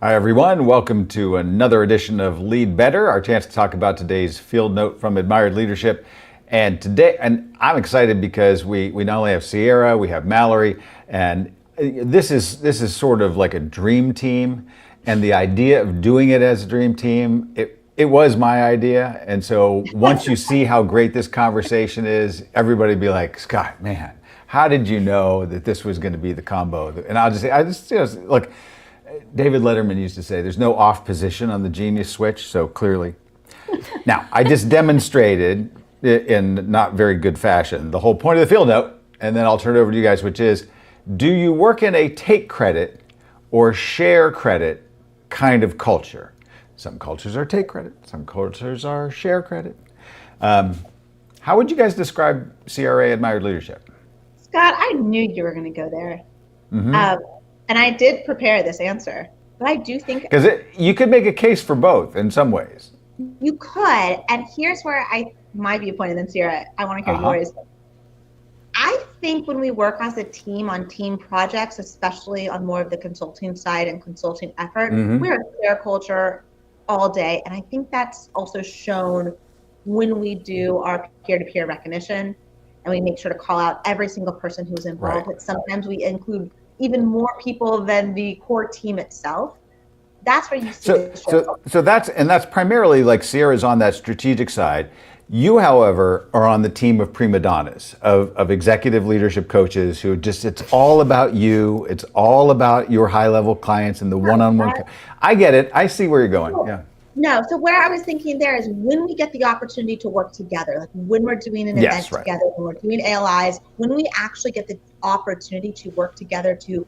Hi, everyone. Welcome to another edition of Lead Better, our chance to talk about today's field note from Admired Leadership. And I'm excited because we not only have Sierra, we have Mallory, and this is sort of like a dream team. And the idea of doing it as a dream team, it was my idea. And so once you see how great this conversation is, everybody be like, Scott, man, how did you know that this was going to be the combo? And I'll just say, look, David Letterman used to say, there's no off position on the genius switch, so clearly. Now, I just demonstrated in not very good fashion the whole point of the field note, and then I'll turn it over to you guys, which is, do you work in a take credit or share credit kind of culture? Some cultures are take credit, some cultures are share credit. How would you guys describe CRA Admired Leadership? Scott, I knew you were going to go there. Mm-hmm. And I did prepare this answer, but I do think... Because you could make a case for both in some ways. You could, and here's where my viewpoint, and then Sierra, I want to hear yours. I think when we work as a team on team projects, especially on more of the consulting side and consulting effort, we're a share culture all day. And I think that's also shown when we do our peer-to-peer recognition, and we make sure to call out every single person who's involved. Right. But sometimes we include even more people than the core team itself. That's where you see so that's primarily, like, Sierra's on that strategic side. You, however, are on the team of prima donnas, of executive leadership coaches who just, it's all about you. It's all about your high level clients and the one-on-one. I get it. I see where you're going. Cool. Yeah. No, so where I was thinking there is when we get the opportunity to work together, like when we're doing an event together, when we're doing ALIs, when we actually get the opportunity to work together, to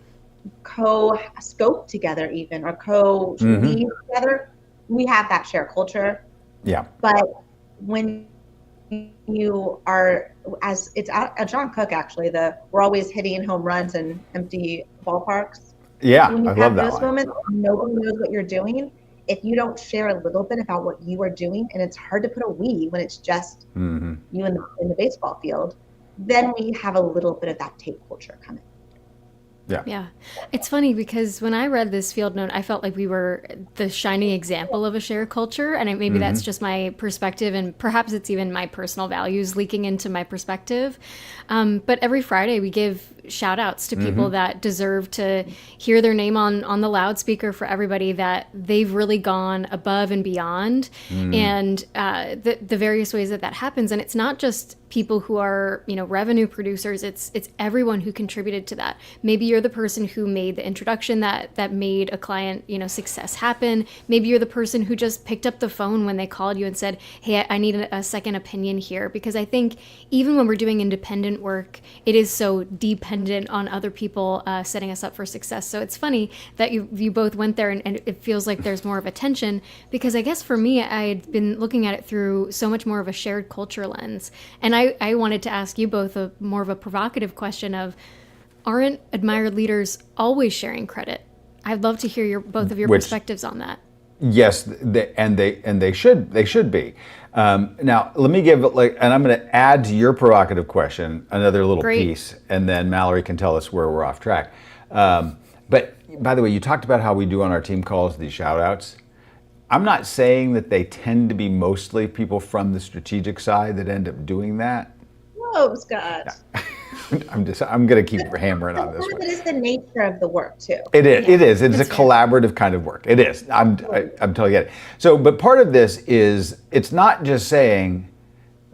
co-scope together even, or co-lead together, we have that shared culture. Yeah. But when you are, as it's John Cook actually, we're always hitting home runs and empty ballparks. Yeah, when you I have love that those line. moments, nobody knows what you're doing. If you don't share a little bit about what you are doing, and it's hard to put a we when it's just you in the baseball field, then we have a little bit of that tape culture coming. Yeah. It's funny because when I read this field note, I felt like we were the shining example of a share culture. And maybe that's just my perspective, and perhaps it's even my personal values leaking into my perspective. But every Friday we give shout outs to people that deserve to hear their name on the loudspeaker for everybody, that they've really gone above and beyond, and the various ways that happens. And it's not just people who are, revenue producers. It's everyone who contributed to that. Maybe you're the person who made the introduction that made a client, success happen. Maybe you're the person who just picked up the phone when they called you and said, hey, I need a second opinion here. Because I think even when we're doing independent work, it is so dependent on other people setting us up for success. So it's funny that you both went there, and it feels like there's more of a tension, because I guess for me, I had been looking at it through so much more of a shared culture lens. And I wanted to ask you both more of a provocative question of, aren't admired leaders always sharing credit? I'd love to hear both of your perspectives on that. Yes, they should be. Now, let me give and I'm going to add to your provocative question another little piece, and then Mallory can tell us where we're off track. But by the way, you talked about how we do on our team calls these shout outs. I'm not saying that they tend to be mostly people from the strategic side that end up doing that. Whoa, Scott. I'm going to keep hammering on this one. It is the nature of the work too. It is. It's a collaborative kind of work. It is. I'm totally getting it. So, but part of this is, it's not just saying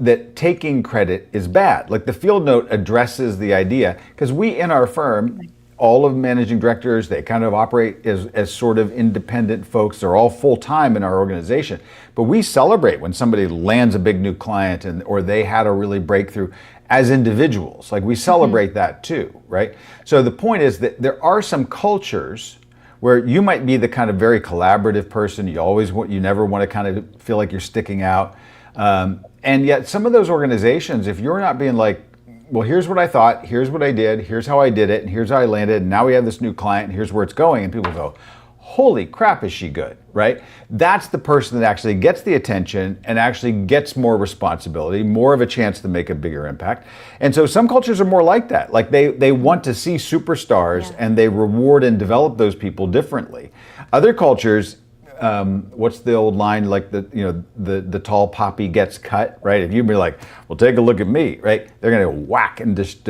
that taking credit is bad. Like, the field note addresses the idea, because we in our firm, all of managing directors, they kind of operate as sort of independent folks. They're all full-time in our organization. But we celebrate when somebody lands a big new client or they had a really breakthrough as individuals. Like, we celebrate that too, right? So the point is that there are some cultures where you might be the kind of very collaborative person. You never want to kind of feel like you're sticking out. And yet some of those organizations, if you're not being like, well, here's what I thought, here's what I did, here's how I did it, and here's how I landed, and now we have this new client, and here's where it's going, and people go, holy crap, is she good, right? That's the person that actually gets the attention and actually gets more responsibility, more of a chance to make a bigger impact. And so some cultures are more like that. Like, they want to see superstars, and they reward and develop those people differently. Other cultures, what's the old line, like the tall poppy gets cut, right? If you be like, well, take a look at me, right? They're going to whack and just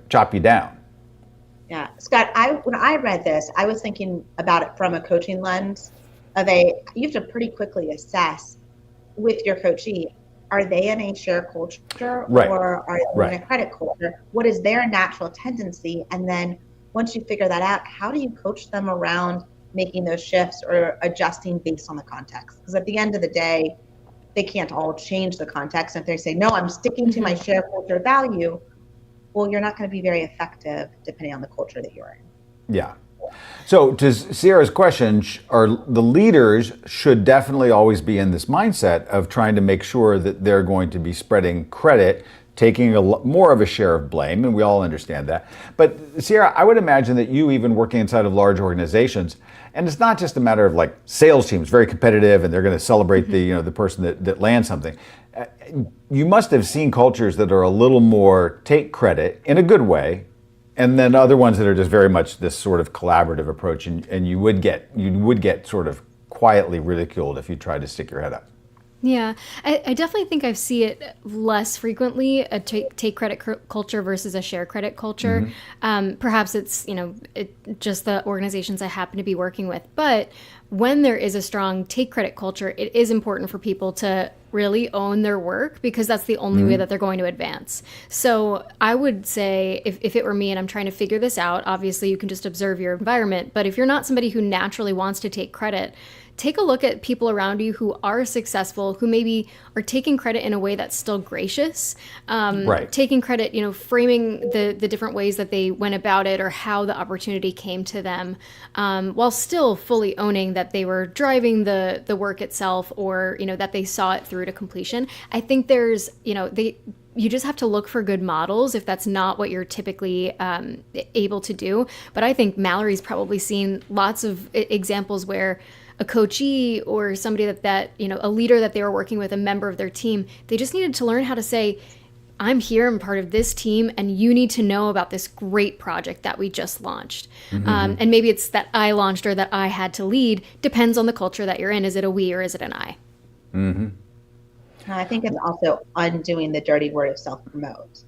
chop you down. Yeah, Scott, when I read this, I was thinking about it from a coaching lens you have to pretty quickly assess with your coachee, are they in a share culture Right. or are they in a credit culture? What is their natural tendency? And then once you figure that out, how do you coach them around making those shifts or adjusting based on the context? Because at the end of the day, they can't all change the context. If they say, no, I'm sticking to my share culture value, well, you're not going to be very effective depending on the culture that you're in. Yeah. So to Sierra's question, the leaders should definitely always be in this mindset of trying to make sure that they're going to be spreading credit, taking more of a share of blame, and we all understand that. But Sierra, I would imagine that you, even working inside of large organizations, and it's not just a matter of like sales teams, very competitive, and they're going to celebrate the person that lands something. You must have seen cultures that are a little more take credit in a good way, and then other ones that are just very much this sort of collaborative approach, and you would get sort of quietly ridiculed if you tried to stick your head up. Yeah, I definitely think I see it less frequently, a take credit culture versus a share credit culture. Perhaps it's, just the organizations I happen to be working with. But when there is a strong take credit culture, it is important for people to really own their work because that's the only way that they're going to advance. So I would say if it were me and I'm trying to figure this out, obviously you can just observe your environment. But if you're not somebody who naturally wants to take credit, take a look at people around you who are successful, who maybe are taking credit in a way that's still gracious, Right. taking credit, framing the different ways that they went about it or how the opportunity came to them, while still fully owning that they were driving the work itself or, that they saw it through to completion. I think there's, you just have to look for good models if that's not what you're typically able to do. But I think Mallory's probably seen lots of examples where a coachee or somebody that a leader that they were working with, a member of their team, they just needed to learn how to say, I'm here, I'm part of this team, and you need to know about this great project that we just launched. And maybe it's that I launched or that I had to lead, depends on the culture that you're in. Is it a we or is it an I? I think it's also undoing the dirty word of self-promote.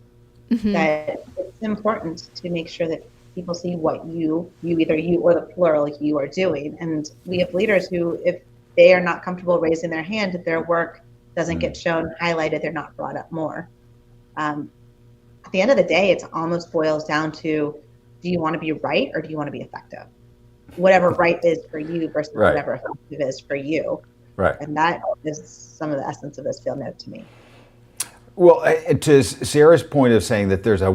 That it's important to make sure that people see what either you or the plural you are doing. And we have leaders who, if they are not comfortable raising their hand, if their work doesn't get shown, highlighted, they're not brought up more. At the end of the day, it almost boils down to, do you want to be right or do you want to be effective? Whatever right is for you versus whatever effective is for you. Right. And that is some of the essence of this field note to me. Well, to Sarah's point of saying that there's a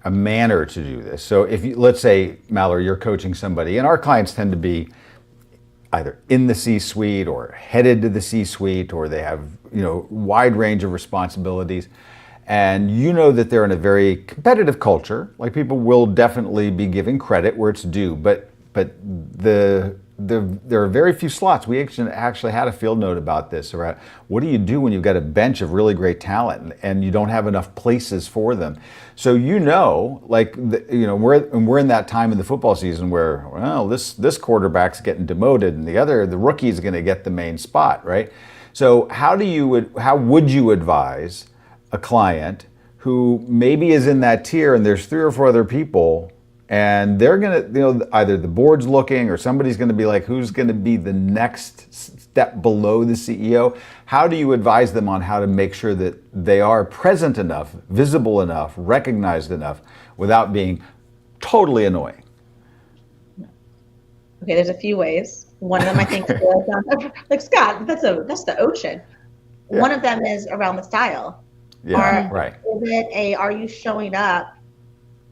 manner to do this. So if let's say, Mallory, you're coaching somebody, and our clients tend to be either in the C-suite or headed to the C-suite, or they have, wide range of responsibilities. And that they're in a very competitive culture. Like, people will definitely be giving credit where it's due, but there are very few slots. We actually had a field note about this, around what do you do when you've got a bench of really great talent and you don't have enough places for them. So we're in that time in the football season where, well, this quarterback's getting demoted and the rookie's going to get the main spot, right? So how would you advise a client who maybe is in that tier and there's 3 or 4 other people, and they're going to, either the board's looking or somebody's going to be like, who's going to be the next step below the CEO? How do you advise them on how to make sure that they are present enough, visible enough, recognized enough without being totally annoying? Okay, there's a few ways. One of them, I think, like Scott, that's the ocean. Yeah. One of them is around the style. Yeah, right. Are you showing up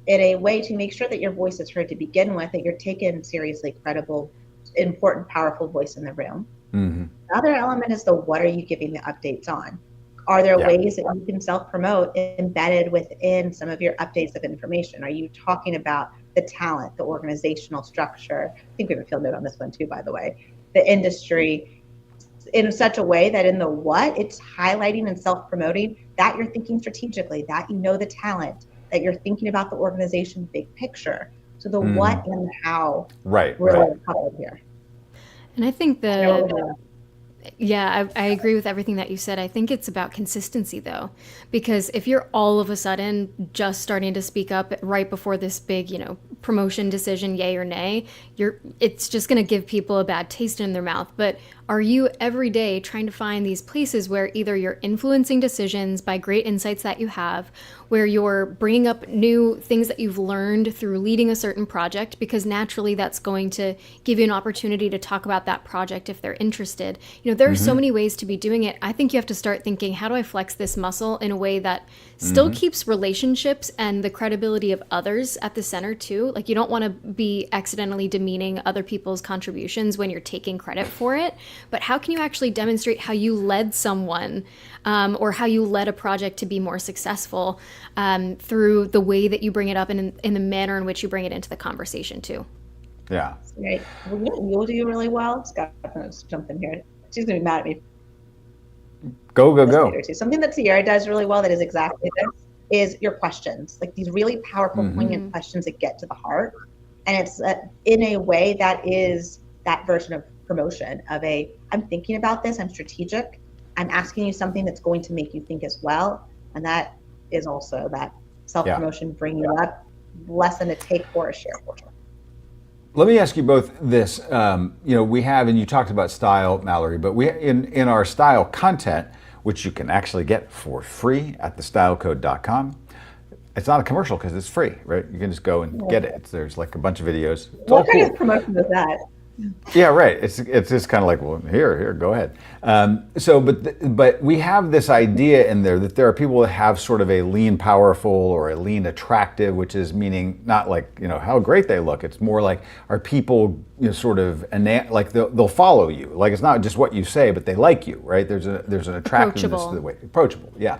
in a way to make sure that your voice is heard to begin with, that you're taken seriously, credible, important, powerful voice in the room? The other element is what are you giving the updates on? Are there ways that you can self-promote embedded within some of your updates of information? Are you talking about the talent, the organizational structure? I think we have a field note on this one too, by the way. The industry, in such a way that in the what, it's highlighting and self-promoting that you're thinking strategically, that the talent, that you're thinking about the organization big picture. So the what and the how really coupled here. And I think I know what we're doing. yeah, I agree with everything that you said. I think it's about consistency, though, because if you're all of a sudden just starting to speak up right before this big, promotion decision, yay or nay, it's just going to give people a bad taste in their mouth. But are you every day trying to find these places where either you're influencing decisions by great insights that you have, where you're bringing up new things that you've learned through leading a certain project, because naturally that's going to give you an opportunity to talk about that project if they're interested. There are so many ways to be doing it. I think you have to start thinking, how do I flex this muscle in a way that still keeps relationships and the credibility of others at the center too? Like, you don't want to be accidentally demeaning other people's contributions when you're taking credit for it. But how can you actually demonstrate how you led someone or how you led a project to be more successful through the way that you bring it up and in the manner in which you bring it into the conversation too? Yeah. Right. Well, you'll do really well. Scott, I'm going to jump in here. She's going to be mad at me. Go. Something that Sierra does really well that is exactly this is your questions, like these really powerful, poignant questions that get to the heart. And it's in a way that is that version of promotion of I'm thinking about this, I'm strategic, I'm asking you something that's going to make you think as well. And that is also that self-promotion, bring you up, less than a take for a share culture. Let me ask you both this. We have, and you talked about style, Mallory, but we in our style content, which you can actually get for free at thestylecode.com. It's not a commercial because it's free, right? You can just go and get it. There's like a bunch of videos. It's what kind of promotion is that? Yeah, right. It's just kind of like, well, here, go ahead. But we have this idea in there that there are people that have sort of a lean powerful or a lean attractive, which is meaning not like, how great they look. It's more like, are people sort of like they'll follow you. Like, it's not just what you say, but they like you, right? There's an attractiveness to the way. Approachable, yeah.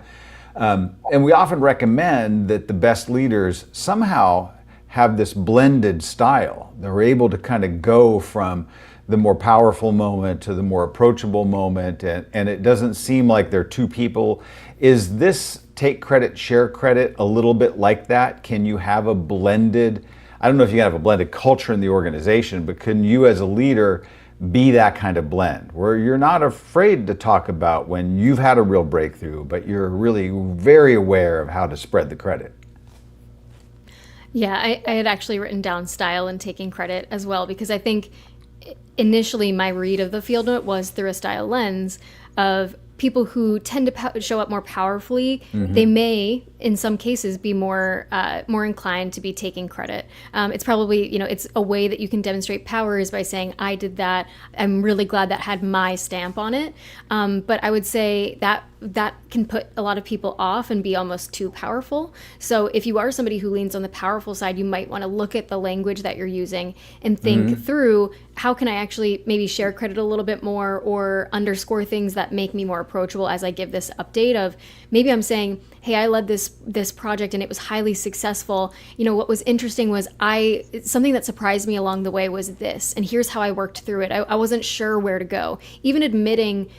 And we often recommend that the best leaders somehow have this blended style. They're able to kind of go from the more powerful moment to the more approachable moment, and it doesn't seem like they're two people. Is this take credit, share credit a little bit like that? Can you have a blended, I don't know if you can have a blended culture in the organization, but can you as a leader be that kind of blend where you're not afraid to talk about when you've had a real breakthrough, but you're really very aware of how to spread the credit? Yeah, I had actually written down style and taking credit as well, because I think initially my read of the field note was through a style lens of people who tend to show up more powerfully. They may, in some cases, be more inclined to be taking credit. It's probably, it's a way that you can demonstrate power is by saying, I did that. I'm really glad that had my stamp on it. But I would say that can put a lot of people off and be almost too powerful. So if you are somebody who leans on the powerful side, you might want to look at the language that you're using and think through, how can I actually maybe share credit a little bit more or underscore things that make me more approachable as I give this update of, maybe I'm saying, hey, I led this project and it was highly successful. What was interesting was something that surprised me along the way was this, and here's how I worked through it. I wasn't sure where to go. Even admitting,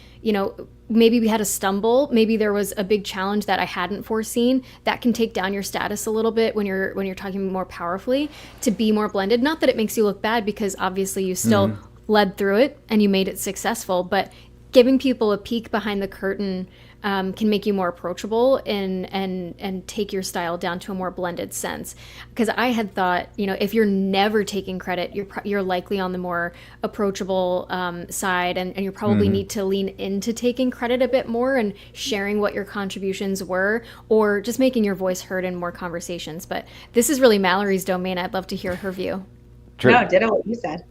maybe we had a stumble, maybe there was a big challenge that I hadn't foreseen, that can take down your status a little bit when you're talking more powerfully, to be more blended. Not that it makes you look bad, because obviously you still led through it and you made it successful, but giving people a peek behind the curtain can make you more approachable and take your style down to a more blended sense. Because I had thought, if you're never taking credit, you're likely on the more approachable side, and you probably need to lean into taking credit a bit more and sharing what your contributions were, or just making your voice heard in more conversations. But this is really Mallory's domain. I'd love to hear her view. True. No, ditto what you said.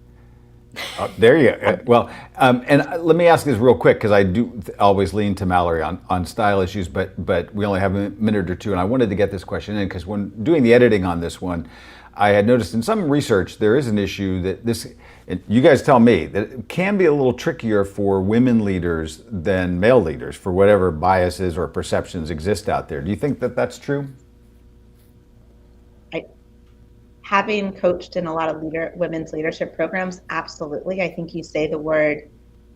There you go. Well, and let me ask this real quick, because I do always lean to Mallory on style issues, but we only have a minute or two, and I wanted to get this question in because when doing the editing on this one, I had noticed in some research there is an issue that you guys tell me, that it can be a little trickier for women leaders than male leaders for whatever biases or perceptions exist out there. Do you think that that's true? Having coached in a lot of women's leadership programs, absolutely. I think you say the word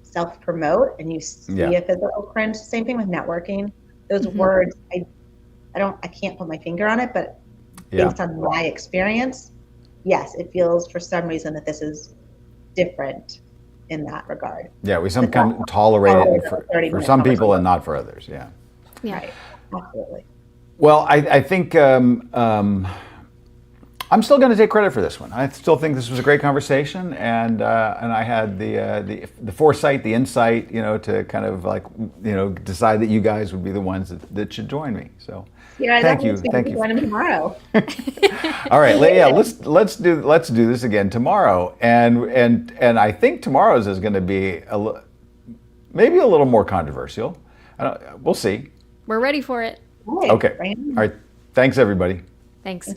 self-promote and you see a physical cringe. Same thing with networking. Those words, I can't put my finger on it, but based on my experience, yes, it feels for some reason that this is different in that regard. Yeah, we sometimes tolerate it for 30-minute some people conversation. and not for others. Yeah. Yeah. Right. Absolutely. Well, I think I'm still going to take credit for this one. I still think this was a great conversation, and I had the foresight, the insight, to kind of decide that you guys would be the ones that should join me. So Yeah, thank you. Join them tomorrow. All right, yeah, let's do this again tomorrow, and I think tomorrow's is going to be maybe a little more controversial. We'll see. We're ready for it. Right. Okay. All right. Thanks, everybody. Thanks.